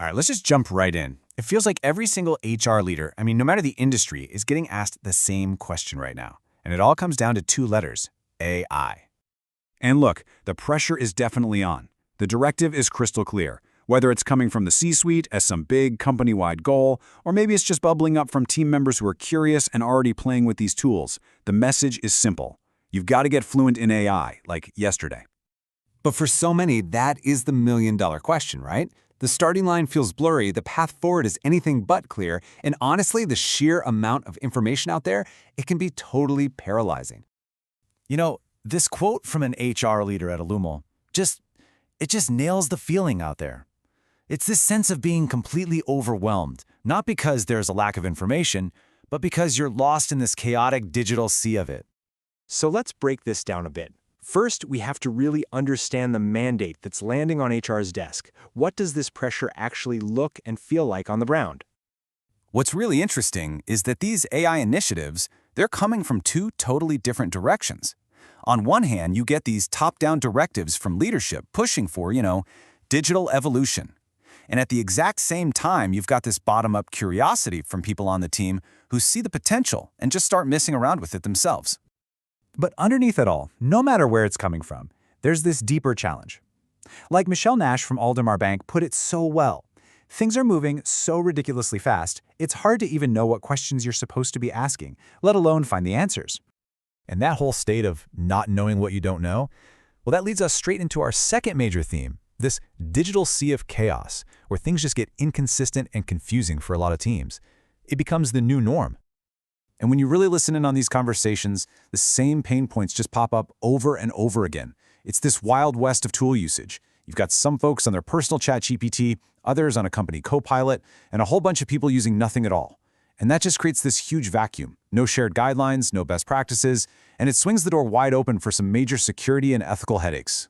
All right, let's just jump right in. It feels like every single HR leader, no matter the industry, is getting asked the same question right now. And it all comes down to two letters: AI. And look, the pressure is definitely on. The directive is crystal clear. Whether it's coming from the C-suite as some big company-wide goal, or maybe it's just bubbling up from team members who are curious and already playing with these tools, the message is simple. You've got to get fluent in AI, like yesterday. But for so many, that is the million-dollar question, right? The starting line feels blurry, the path forward is anything but clear, and honestly, the sheer amount of information out there, it can be totally paralyzing. This quote from an HR leader at Illumel, it just nails the feeling out there. It's this sense of being completely overwhelmed, not because there's a lack of information, but because you're lost in this chaotic digital sea of it. So let's break this down a bit. First, we have to really understand the mandate that's landing on HR's desk. What does this pressure actually look and feel like on the ground? What's really interesting is that these AI initiatives, they're coming from two totally different directions. On one hand, you get these top-down directives from leadership pushing for, digital evolution. And at the exact same time, you've got this bottom-up curiosity from people on the team who see the potential and just start messing around with it themselves. But underneath it all, no matter where it's coming from, there's this deeper challenge. Like Michelle Nash from Aldemar Bank put it so well, things are moving so ridiculously fast, it's hard to even know what questions you're supposed to be asking, let alone find the answers. And that whole state of not knowing what you don't know, well, that leads us straight into our second major theme, this digital sea of chaos, where things just get inconsistent and confusing for a lot of teams. It becomes the new norm. And when you really listen in on these conversations, the same pain points just pop up over and over again. It's this wild west of tool usage. You've got some folks on their personal ChatGPT, others on a company Copilot, and a whole bunch of people using nothing at all. And that just creates this huge vacuum. No shared guidelines, no best practices, and it swings the door wide open for some major security and ethical headaches.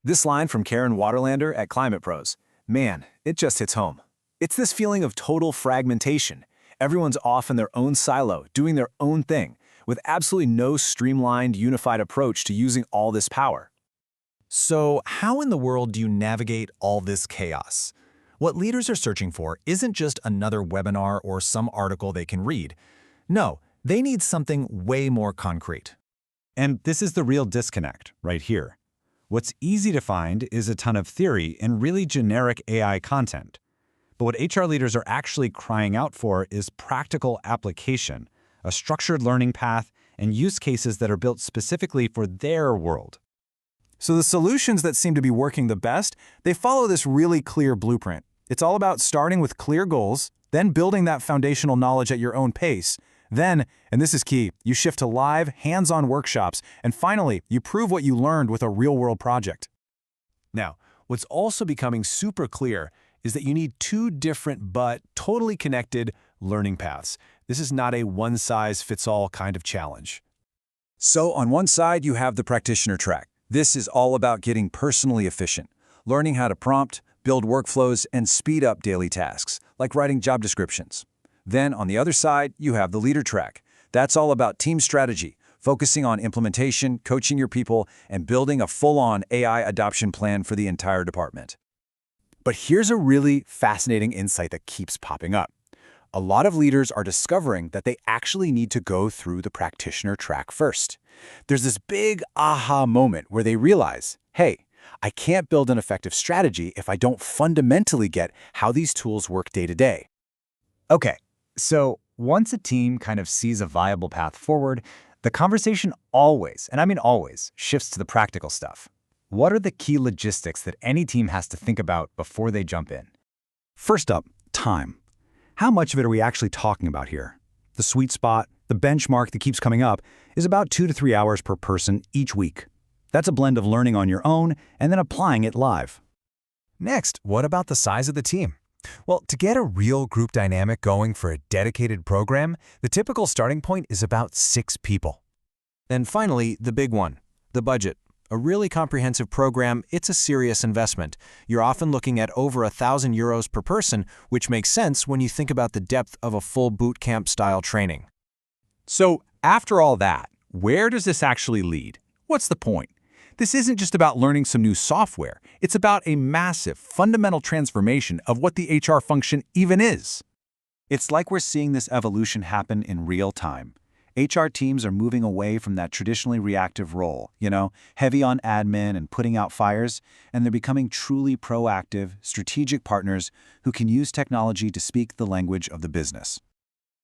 This line from Karen Waterlander at Climate Pros, man, it just hits home. It's this feeling of total fragmentation. Everyone's off in their own silo, doing their own thing, with absolutely no streamlined, unified approach to using all this power. So how in the world do you navigate all this chaos? What leaders are searching for isn't just another webinar or some article they can read. No, they need something way more concrete. And this is the real disconnect right here. What's easy to find is a ton of theory and really generic AI content. But what HR leaders are actually crying out for is practical application, a structured learning path, and use cases that are built specifically for their world. So the solutions that seem to be working the best, they follow this really clear blueprint. It's all about starting with clear goals, then building that foundational knowledge at your own pace. Then, and this is key, you shift to live, hands-on workshops, and finally, you prove what you learned with a real-world project. Now, what's also becoming super clear is that you need two different but totally connected learning paths. This is not a one-size-fits-all kind of challenge. So on one side, you have the practitioner track. This is all about getting personally efficient, learning how to prompt, build workflows, and speed up daily tasks, like writing job descriptions. Then, on the other side, you have the leader track. That's all about team strategy, focusing on implementation, coaching your people, and building a full-on AI adoption plan for the entire department. But here's a really fascinating insight that keeps popping up. A lot of leaders are discovering that they actually need to go through the practitioner track first. There's this big aha moment where they realize, hey, I can't build an effective strategy if I don't fundamentally get how these tools work day to day. Okay, so once a team kind of sees a viable path forward, the conversation always, and I mean always, shifts to the practical stuff. What are the key logistics that any team has to think about before they jump in? First up, time. How much of it are we actually talking about here? The sweet spot, the benchmark that keeps coming up, is about 2 to 3 hours per person each week. That's a blend of learning on your own and then applying it live. Next, what about the size of the team? Well, to get a real group dynamic going for a dedicated program, the typical starting point is about 6 people. And finally, the big one, the budget. A really comprehensive program, it's a serious investment. You're often looking at over €1,000 per person, which makes sense when you think about the depth of a full boot camp style training. So after all that, where does this actually lead? What's the point? This isn't just about learning some new software. It's about a massive, fundamental transformation of what the HR function even is. It's like we're seeing this evolution happen in real time. HR teams are moving away from that traditionally reactive role, heavy on admin and putting out fires, and they're becoming truly proactive, strategic partners who can use technology to speak the language of the business.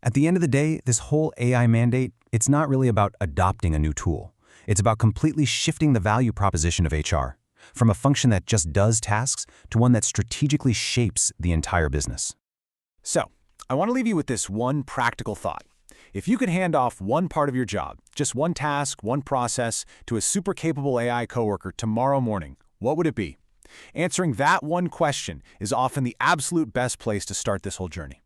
At the end of the day, this whole AI mandate, it's not really about adopting a new tool. It's about completely shifting the value proposition of HR, from a function that just does tasks to one that strategically shapes the entire business. So, I want to leave you with this one practical thought. If you could hand off one part of your job, just one task, one process, to a super capable AI coworker tomorrow morning, what would it be? Answering that one question is often the absolute best place to start this whole journey.